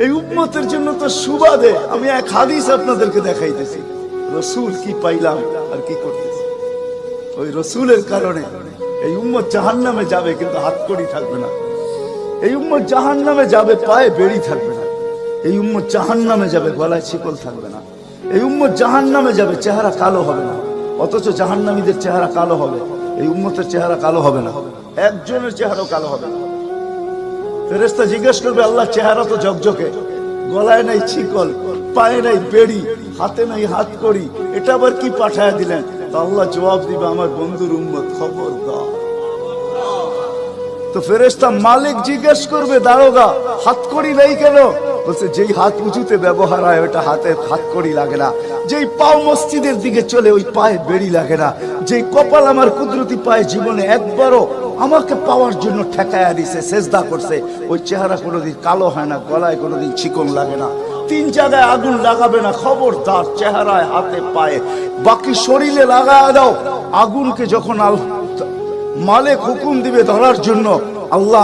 এই উম্মতের জন্য তো সুবাদে আমি এক হাদিস আপনাদেরকে দেখাইতেছি, রসুল কি পাইলাম আর কি করতেছি। ওই রসুলের কারণে এই উম্মত জাহান্নামে যাবে, কিন্তু হাতকড়ি থাকবে না। এই উম্মত জাহান্নামে যাবে, পায়ে বেড়ি থাকবে না। এই উম্মত জাহান্নামে যাবে, গলায় শিকল থাকবে না। এই উম্মত জাহান্নামে যাবে, চেহারা কালো হবে না। অথচ জাহান্নামীদের চেহারা কালো হবে, এই উম্মতের চেহারা কালো হবে না। একজনের চেহারাও কালো হবে না। ফেরেশতা জিজ্ঞেস করবে, আল্লাহ চেহারা তো ঝকঝকে, গলায় নাই শিকল, পায়ে নাই বেড়ি, হাতে নাই হাতকড়ি, এটা আবার কি পাঠায় দিলেন? তো আল্লাহ জবাব দিবে, আমার বন্ধুর উম্মত, খবরদার। তো ফেরেশতা মালিক জিজ্ঞেস করবে, দারোগা হাতকড়ি নেই কেন? বলছে, যেই হাত উঁচুতে ব্যবহার হয় ওটা হাতের হাতকড়ি লাগে না। যেই পাও মসজিদের দিকে চলে ওই পায়ে বেড়ি লাগে না। যেই কপাল আমার কুদরতি পায়ে জীবনে একবারও আমাকে পাওয়ার জন্য ঠেকায়া দিছে, সেজদা করছে, ওই চেহারা কোনোদিন কালো হয় না, গলায় কোনোদিন চিকন লাগে না। 3 জায়গায় আগুন লাগাবে না, খবরদার। চেহারায়, হাতে, পায়ে, বাকি শরীরে লাগায় দাও। আগুনকে যখন মালিক হুকুম দিবে ধরার জন্য, আল্লাহ